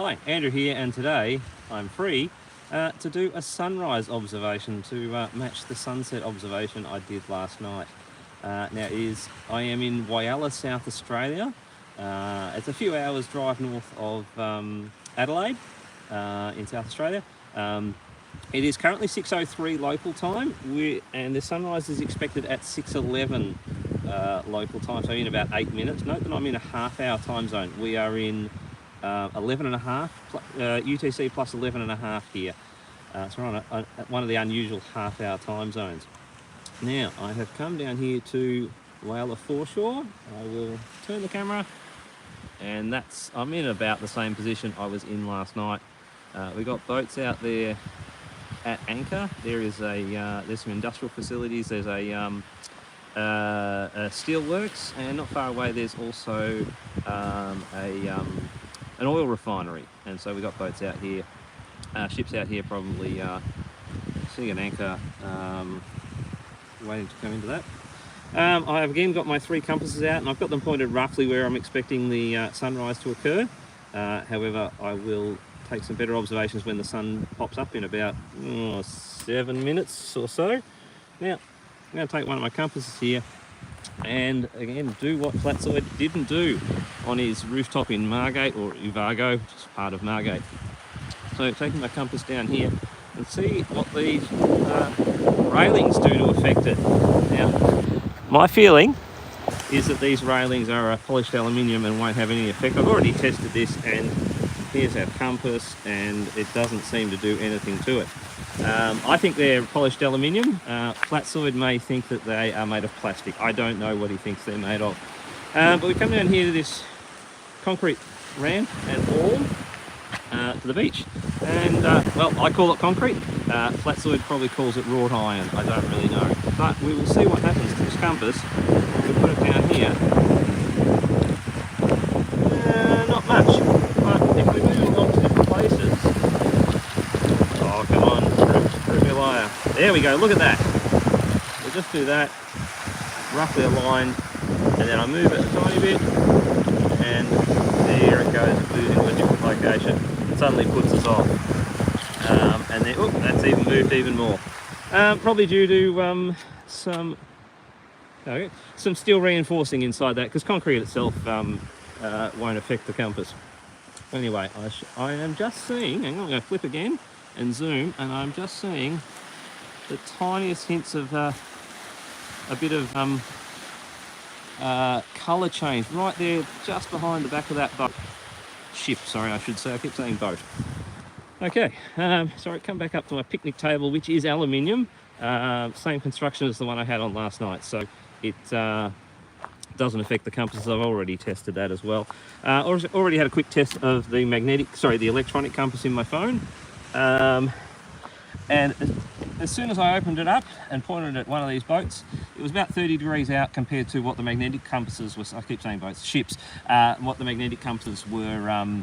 Hi, Andrew here, and today I'm free to do a sunrise observation to match the sunset observation I did last night. I am in Whyalla, South Australia. It's a few hours drive north of Adelaide in South Australia. It is currently 6:03 local time, and the sunrise is expected at 6:11 local time, so in about 8 minutes. Note that I'm in a half-hour time zone. We are in 11 and a half, UTC plus 11 and a half here. So we're on one of the unusual half-hour time zones. Now, I have come down here to Whyalla foreshore. I will turn the camera, and I'm in about the same position I was in last night. We got boats out there at anchor. There's some industrial facilities. There's a steelworks, and not far away there's also an oil refinery, and so we got boats out here, ships out here, probably sitting at anchor, waiting to come into that. I have again got my 3 compasses out, and I've got them pointed roughly where I'm expecting the sunrise to occur. However, I will take some better observations when the sun pops up in about 7 minutes or so. Now, I'm going to take one of my compasses here and again do what Flatsoid didn't do on his rooftop in Margate, or Uvago, which is part of Margate. So taking my compass down here and see what these railings do to affect it. Now, my feeling is that these railings are polished aluminium and won't have any effect. I've already tested this, and here's our compass, and it doesn't seem to do anything to it. I think they're polished aluminium. Flatsoid may think that they are made of plastic. I don't know what he thinks they're made of. But we come down here to this concrete ramp and wall to the beach. And, well, I call it concrete. Flatsoid probably calls it wrought iron. I don't really know. But we will see what happens to this compass. We put it down here. Not much. But if we move on to different places... Oh, come on. Prove me a liar. There we go. Look at that. We'll just do that. Roughly aligned. And then I move it a tiny bit. And there it goes. It moves into a different location. It suddenly puts us off. And then, that's even moved even more. Probably due to some steel reinforcing inside that, because concrete itself won't affect the compass. Anyway, I am just seeing, hang on, I'm going to flip again and zoom, and I'm just seeing the tiniest hints of a bit of colour change right there, just behind the back of that boat. Ship, sorry, I should say. I keep saying boat. Okay, sorry, come back up to my picnic table, which is aluminium. Same construction as the one I had on last night, so it doesn't affect the compasses. I've already tested that as well. Already had a quick test of the the electronic compass in my phone. And as soon as I opened it up and pointed at one of these boats, it was about 30 degrees out compared to what the magnetic compasses were. I keep saying boats, ships. What the magnetic compasses were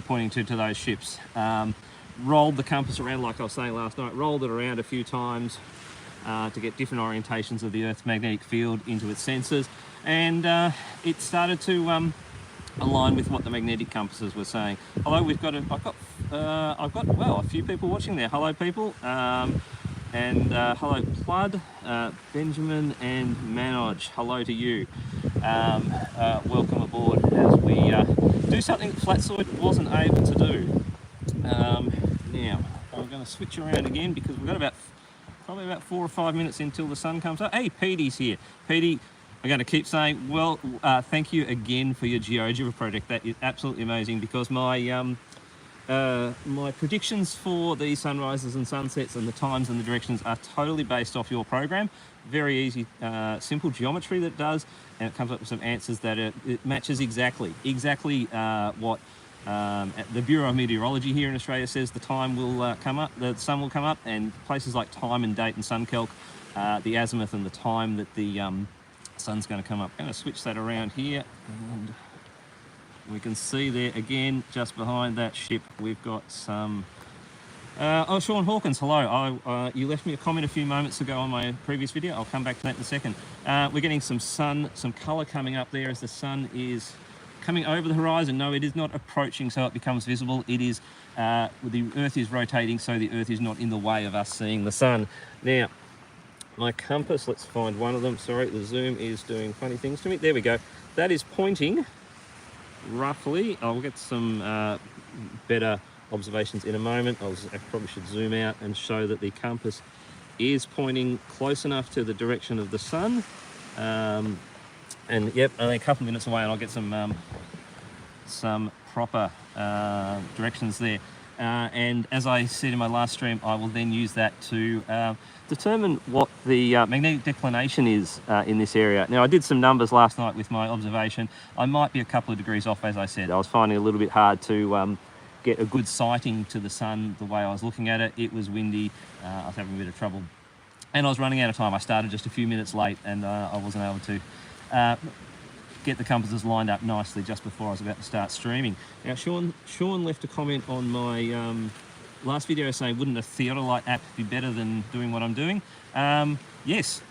pointing to those ships. Rolled the compass around, like I was saying last night, rolled it around a few times to get different orientations of the Earth's magnetic field into its sensors, and it started to align with what the magnetic compasses were saying. Hello, I've got well, a few people watching there. Hello, people, and hello, Plud, Benjamin, and Manoj. Hello to you. Welcome aboard as we do something that Flatsoid wasn't able to do. Now, I'm going to switch around again because we've got probably about 4 or 5 minutes until the sun comes up. Hey, Petey's here. Petey, I'm going to keep saying, well, thank you again for your GeoGebra project. That is absolutely amazing, because my predictions for the sunrises and sunsets and the times and the directions are totally based off your program. Very easy, simple geometry that does, and it comes up with some answers that it matches exactly what the Bureau of Meteorology here in Australia says the time will come up, the sun will come up, and places like Time and Date and Suncalc, the azimuth and the time that the sun's going to come up. I'm going to switch that around here, and we can see there again, just behind that ship, we've got some... Sean Hawkins, hello. You left me a comment a few moments ago on my previous video. I'll come back to that in a second. We're getting some colour coming up there as the sun is coming over the horizon. No, it is not approaching so it becomes visible. It is, the Earth is rotating, so the Earth is not in the way of us seeing the sun. Now, my compass, let's find one of them. Sorry, the zoom is doing funny things to me. There we go. That is pointing roughly. I'll get some better observations in a moment. I probably should zoom out and show that the compass is pointing close enough to the direction of the sun. And yep, only a couple of minutes away, and I'll get some proper directions there. And as I said in my last stream, I will then use that to determine what the magnetic declination is in this area. Now, I did some numbers last night with my observation. I might be a couple of degrees off, as I said. I was finding it a little bit hard to get a good sighting to the sun the way I was looking at it. It was windy, I was having a bit of trouble, and I was running out of time. I started just a few minutes late, and I wasn't able to get the compasses lined up nicely just before I was about to start streaming. Now, Sean left a comment on my last video saying, wouldn't a theodolite app be better than doing what I'm doing? Yes.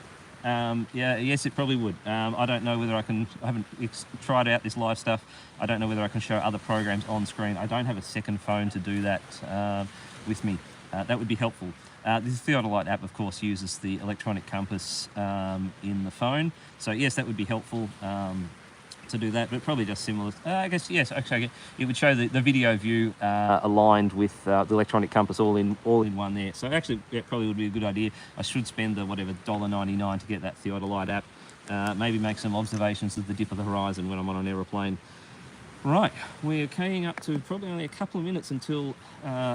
Yes, it probably would. I don't know whether I haven't tried out this live stuff. I don't know whether I can show other programs on screen. I don't have a second phone to do that with me. That would be helpful. This theodolite app, of course, uses the electronic compass in the phone. So yes, that would be helpful to do that, but probably just similar. I guess, yes, actually, it would show the video view aligned with the electronic compass all in one there. So actually, that probably would be a good idea. I should spend the whatever $1.99 to get that theodolite app. Maybe make some observations of the dip of the horizon when I'm on an aeroplane. Right, we're keying up to probably only a couple of minutes until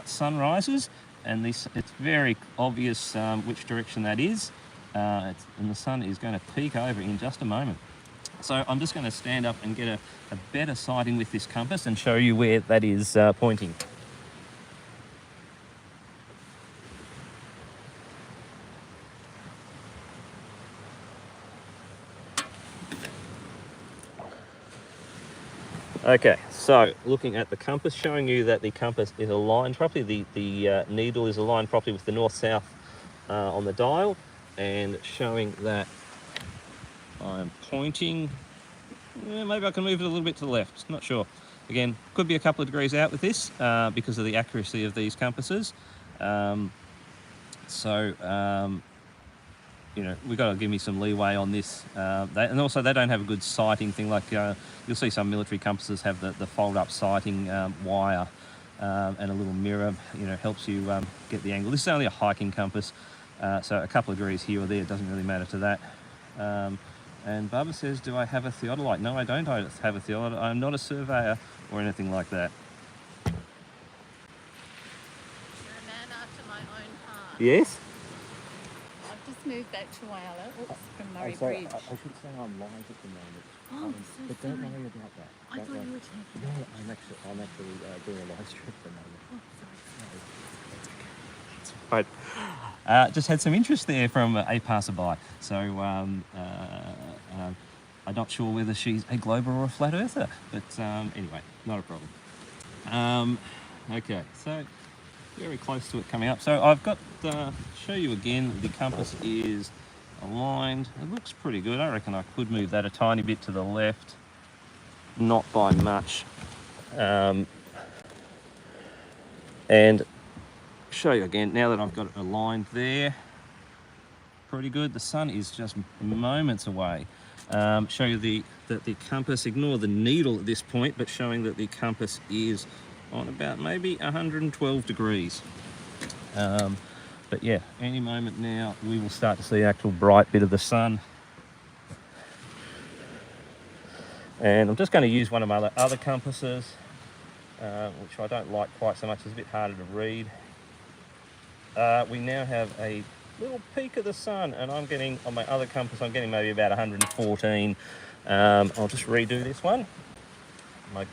sun rises, and it's very obvious which direction that is, and the sun is going to peek over in just a moment. So I'm just going to stand up and get a better sighting with this compass and show you where that is pointing. Okay, so looking at the compass, showing you that the compass is aligned properly, the needle is aligned properly with the north-south on the dial, and showing that I'm pointing, maybe I can move it a little bit to the left, not sure. Again, could be a couple of degrees out with this because of the accuracy of these compasses. You know, we've got to give me some leeway on this. And also they don't have a good sighting thing, like you'll see some military compasses have the fold-up sighting wire and a little mirror, you know, helps you get the angle. This is only a hiking compass, so a couple of degrees here or there doesn't really matter to that. And Barbara says, do I have a theodolite? No, I don't have a theodolite. I'm not a surveyor or anything like that. You're a man after my own heart. Yes? I've just moved back to Whyalla, from Murray sorry, Bridge. I should say I'm live at the moment. Oh, so but don't sorry. worry about that. I thought you were taking No, I'm actually doing a live stream at the moment. Oh, sorry. Right. Just had some interest there from a passerby. So I'm not sure whether she's a glober or a flat earther, but anyway, not a problem. Okay, so very close to it coming up. So I've got, show you again, the compass is aligned. It looks pretty good. I reckon I could move that a tiny bit to the left, not by much. And show you again, now that I've got it aligned there, pretty good. The sun is just moments away. Show you that the compass, ignore the needle at this point, but showing that the compass is on about maybe 112 degrees. But yeah, any moment now we will start to see the actual bright bit of the sun. And I'm just going to use one of my other compasses, which I don't like quite so much. It's a bit harder to read. We now have a little peek of the sun, and I'm getting, on my other compass, I'm getting maybe about 114. I'll just redo this one. My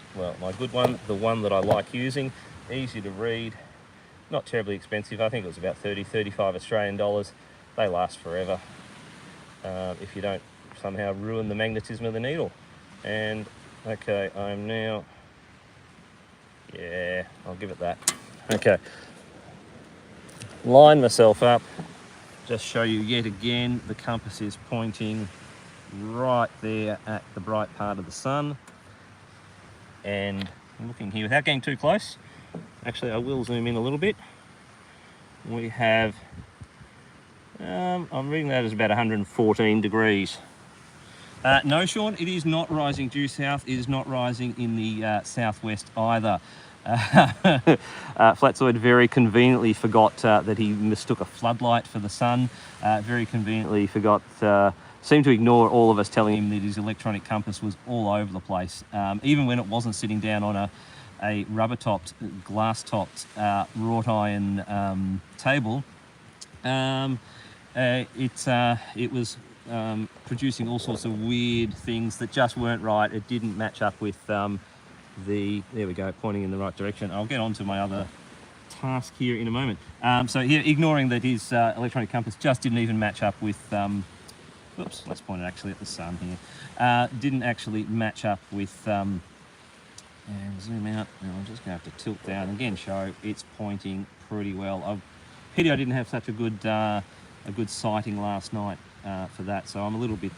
good one, the one that I like using, easy to read, not terribly expensive. I think it was about 30, 35 Australian dollars. They last forever if you don't somehow ruin the magnetism of the needle. And okay, I'm now, yeah, I'll give it that. Okay, line myself up, just show you yet again, the compass is pointing right there at the bright part of the sun. and I'm looking here without getting too close. Actually, I will zoom in a little bit. We have, I'm reading that as about 114 degrees. No, Sean, it is not rising due south. It is not rising in the southwest either. Flatzoid very conveniently forgot that he mistook a floodlight for the sun. Very conveniently forgot, seemed to ignore all of us telling him that his electronic compass was all over the place. Even when it wasn't sitting down on a rubber-topped, glass-topped, wrought iron table, it was producing all sorts of weird things that just weren't right. It didn't match up with there we go, pointing in the right direction. I'll get on to my other task here in a moment. So here, ignoring that his electronic compass just didn't even match up with, oops, let's point it actually at the sun here. Didn't actually match up with, and zoom out, now I'm just going to have to tilt down again, show it's pointing pretty well. Pity I didn't have such a good sighting last night for that, so I'm a little bit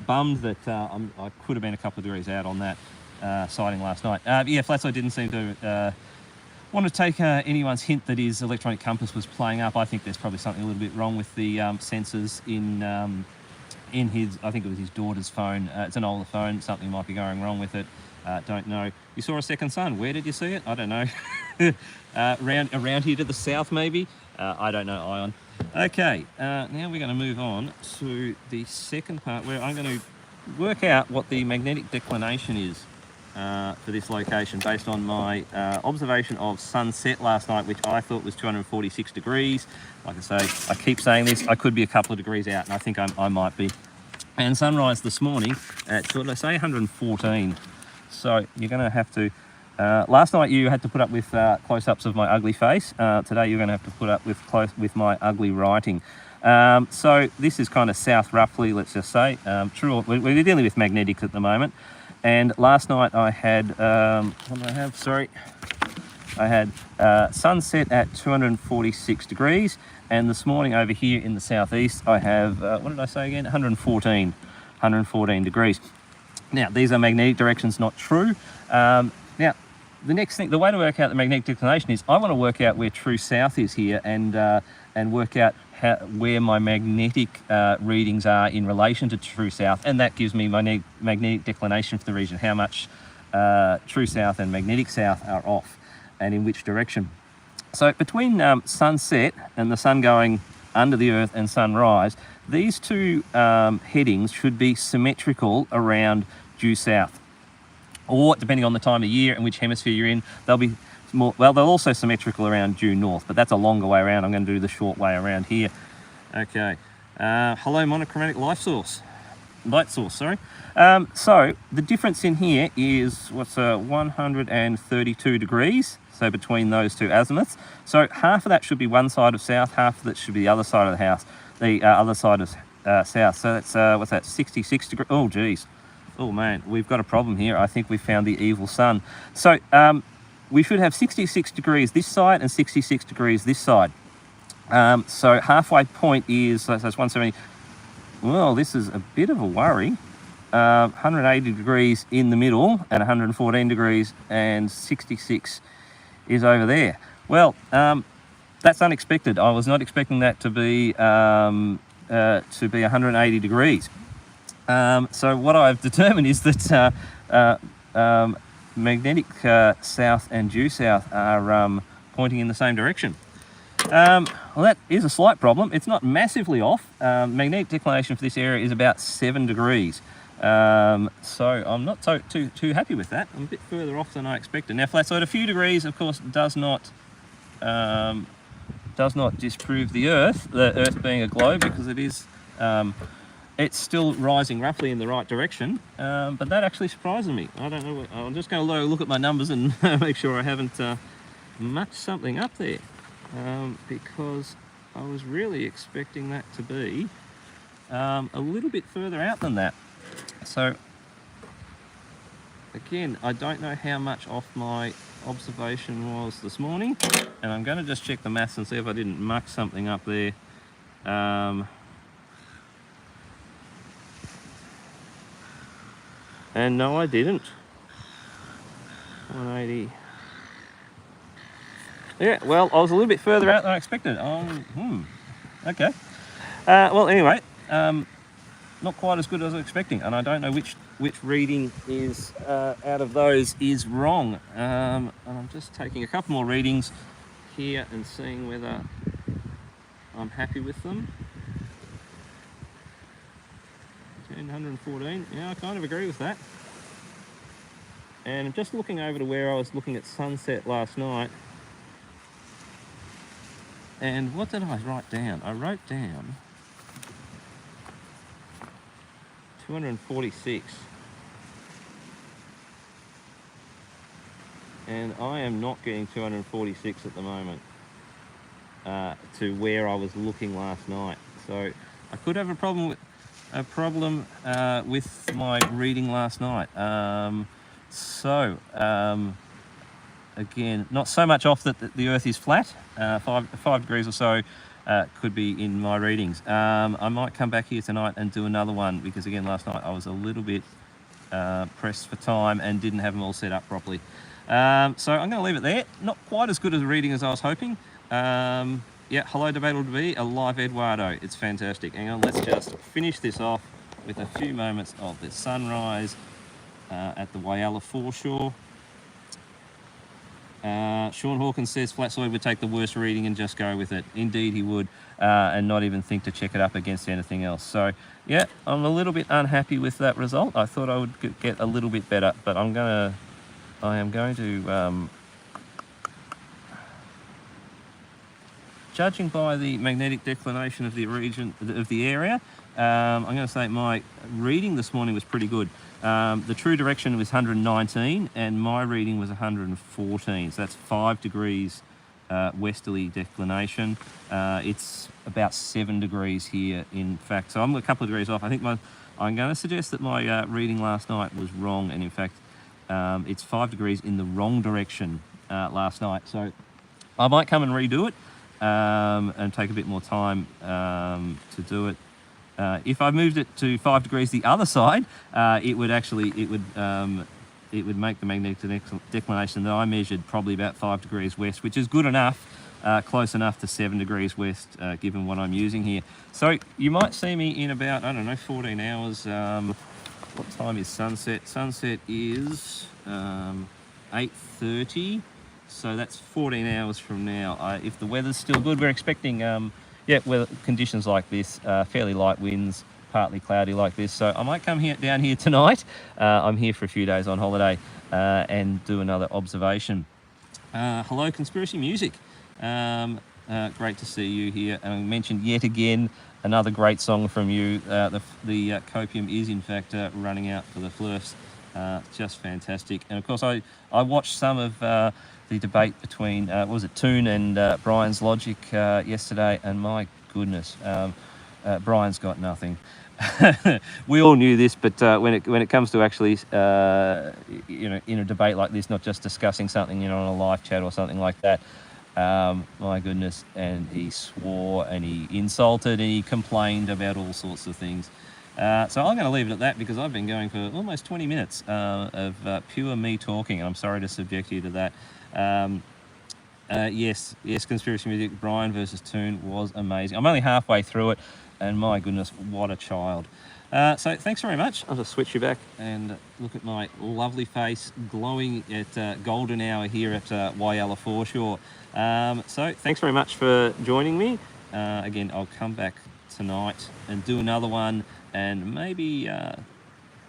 bummed that I could have been a couple of degrees out on that sighting last night. Yeah, Flatzoid didn't seem to want to take anyone's hint that his electronic compass was playing up. I think there's probably something a little bit wrong with the sensors in his, I think it was his daughter's phone. It's an older phone, something might be going wrong with it. Don't know. You saw a second sun. Where did you see it? I don't know. around here to the south, maybe. I don't know, Ion. Okay, now we're going to move on to the second part where I'm going to work out what the magnetic declination is for this location based on my observation of sunset last night, which I thought was 246 degrees. Like I say, I keep saying this, I could be a couple of degrees out, and I think I might be. And sunrise this morning at, what did I say, 114. So you're going to have to, last night you had to put up with close-ups of my ugly face. Today you're going to have to put up with my ugly writing. So this is kind of south roughly, let's just say. True, we're dealing with magnetics at the moment. And last night I had, what did I have? Sorry. I had sunset at 246 degrees. And this morning over here in the southeast, I have, what did I say again? 114 degrees. Now, these are magnetic directions, not true. Now, the next thing, the way to work out the magnetic declination is I want to work out where true south is here and work out where my magnetic readings are in relation to true south, and that gives me my magnetic declination for the region, how much true south and magnetic south are off and in which direction. So between sunset and the sun going under the earth and sunrise, these two headings should be symmetrical around due south. Or depending on the time of year and which hemisphere you're in, they'll be more, well, they're also symmetrical around due north, but that's a longer way around. I'm going to do the short way around here. Okay. Hello, monochromatic light source, sorry. So the difference in here is what's 132 degrees. So between those two azimuths. So half of that should be one side of south, half of that should be the other side of the house, the other side of south. So that's, what's that, 66 degrees? Oh, geez. Oh, man, we've got a problem here. I think we found the evil sun. So we should have 66 degrees this side and 66 degrees this side. So halfway point is, so that's 170. Well, this is a bit of a worry. 180 degrees in the middle and 114 degrees and 66 is over there. Well, that's unexpected. I was not expecting that to be 180 degrees. So what I've determined is that magnetic south and due south are pointing in the same direction. Well, that is a slight problem. It's not massively off. Magnetic declination for this area is about 7 degrees. So I'm not too happy with that. I'm a bit further off than I expected. Now, Flatzoid, a few degrees, of course, does not disprove the Earth being a globe, because it is, it's still rising roughly in the right direction. But that actually surprises me. I don't know. I'm just going to look at my numbers and make sure I haven't mucked something up there, because I was really expecting that to be a little bit further out than that. So again, I don't know how much off my observation was this morning, and I'm going to just check the maths and see if I didn't muck something up there. And no, I didn't. 180. Yeah, well, I was a little bit further out than I expected. Okay. Well, anyway, not quite as good as I was expecting, and I don't know which reading is out of those is wrong. And I'm just taking a couple more readings here and seeing whether I'm happy with them. 114. Yeah, I kind of agree with that. And I'm just looking over to where I was looking at sunset last night. And what did I write down? I wrote down 246. And I am not getting 246 at the moment to where I was looking last night. So I could have a problem with my reading last night. Again, not so much off that the Earth is flat. 5 degrees or so could be in my readings. I might come back here tonight and do another one because, again, last night I was a little bit pressed for time and didn't have them all set up properly. So I'm going to leave it there. Not quite as good as a reading as I was hoping. Yeah, hello Debatable to Be, a live Eduardo. It's fantastic. Hang on, let's just finish this off with a few moments of the sunrise at the Whyalla foreshore. Sean Hawkins says Flatsoid would take the worst reading and just go with it. Indeed he would, and not even think to check it up against anything else. So yeah, I'm a little bit unhappy with that result. I thought I would get a little bit better, but I am going to judging by the magnetic declination of the region of the area, I'm going to say my reading this morning was pretty good. The true direction was 119 and my reading was 114, so that's 5 degrees westerly declination. It's about 7 degrees here in fact, so I'm a couple of degrees off. I think I'm going to suggest that my reading last night was wrong, and in fact it's 5 degrees in the wrong direction last night, so I might come and redo it and take a bit more time to do it. If I moved it to 5 degrees the other side, it would make the magnetic declination that I measured probably about 5 degrees west, which is good enough, close enough to 7 degrees west, given what I'm using here. So you might see me in about, I don't know, 14 hours. What time is sunset? Sunset is 8:30. So that's 14 hours from now. If the weather's still good, we're expecting weather conditions like this, fairly light winds, partly cloudy like this. So I might come down here tonight. I'm here for a few days on holiday and do another observation. Hello, Conspiracy Music. Great to see you here. And I mentioned yet again another great song from you. The copium is in fact running out for the Flurfs. Just fantastic. And of course I watched some of the debate between Toon and Brian's Logic yesterday, and my goodness, Brian's got nothing. We all knew this, but when it comes to actually in a debate like this, not just discussing something on a live chat or something like that, my goodness, and he swore and he insulted and he complained about all sorts of things. So I'm going to leave it at that because I've been going for almost 20 minutes of pure me talking, and I'm sorry to subject you to that. Yes, Conspiracy Music, Brian versus Toon was amazing. I'm only halfway through it, and my goodness, what a child. So thanks very much. I'll just switch you back and look at my lovely face glowing at golden hour here at Whyalla foreshore. So thanks very much for joining me. Again, I'll come back tonight and do another one, and maybe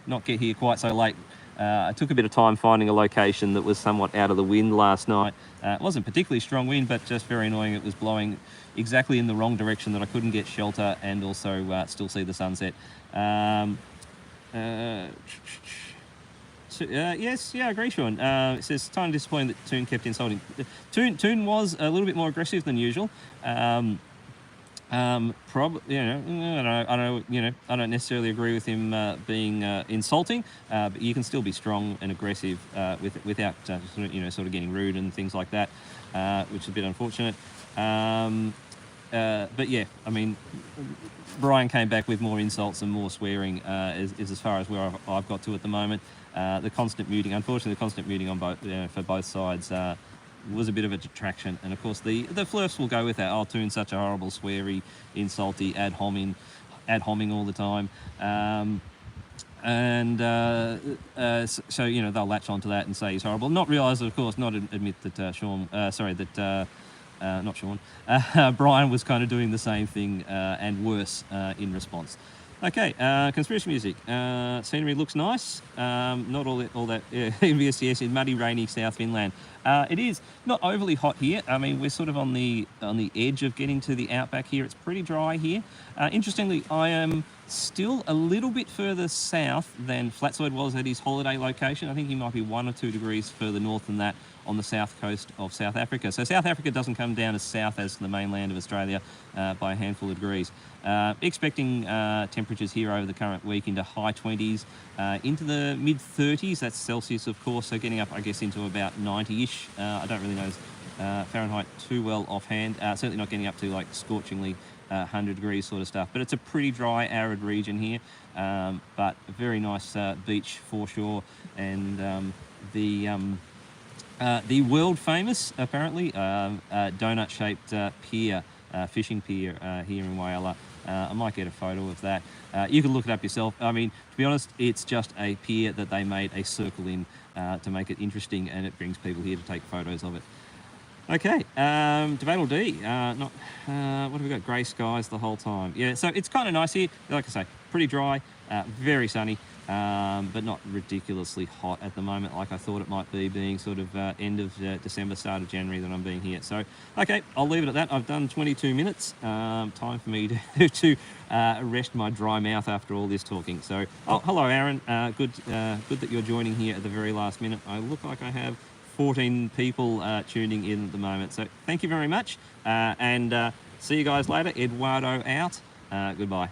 not get here quite so late. I took a bit of time finding a location that was somewhat out of the wind last night. It wasn't particularly strong wind, but just very annoying. It was blowing exactly in the wrong direction that I couldn't get shelter and also still see the sunset. Yes, I agree, Sean. It says, kind of disappointing that Toon kept insulting. Toon was a little bit more aggressive than usual. Probably, I don't necessarily agree with him being insulting, but you can still be strong and aggressive without sort of getting rude and things like that, which is a bit unfortunate. But yeah, I mean, Brian came back with more insults and more swearing is as far as where I've got to at the moment. the constant muting, unfortunately, the constant muting on both for both sides was a bit of a detraction. And of course, the flirts will go with that. Oh, Toon's such a horrible, sweary, insulty, ad homing all the time. So you know, they'll latch onto that and say he's horrible, not realise, of course, not admit that not Sean, Brian was kind of doing the same thing and worse in response. Okay, conspiracy music. Scenery looks nice. Not all that envious, yes, in muddy, rainy South Finland. It is not overly hot here. I mean, we're sort of on the edge of getting to the outback here. It's pretty dry here. Interestingly, I am still a little bit further south than Flatsoid was at his holiday location. I think he might be 1 or 2 degrees further north than that on the south coast of South Africa. So South Africa doesn't come down as south as the mainland of Australia by a handful of degrees. Expecting temperatures here over the current week into high 20s, into the mid 30s. That's Celsius, of course, so getting up, I guess, into about 90-ish. I don't really know Fahrenheit too well offhand. Certainly not getting up to like scorchingly 100 degrees sort of stuff. But it's a pretty dry, arid region here. But a very nice beach foreshore, and the world famous, apparently, donut-shaped pier, fishing pier here in Whyalla. I might get a photo of that. You can look it up yourself. I mean, to be honest, it's just a pier that they made a circle in to make it interesting, and it brings people here to take photos of it. Okay, Devatal D, what have we got? Grey skies the whole time. Yeah, so it's kind of nice here. Like I say, pretty dry, very sunny, but not ridiculously hot at the moment like I thought it might be, being sort of end of December, start of January that I'm being here. So, okay, I'll leave it at that. I've done 22 minutes. Time for me to rest my dry mouth after all this talking. So, oh, hello, Aaron. Good that you're joining here at the very last minute. I look like I have 14 people tuning in at the moment. So thank you very much, and see you guys later. Eduardo out. Goodbye.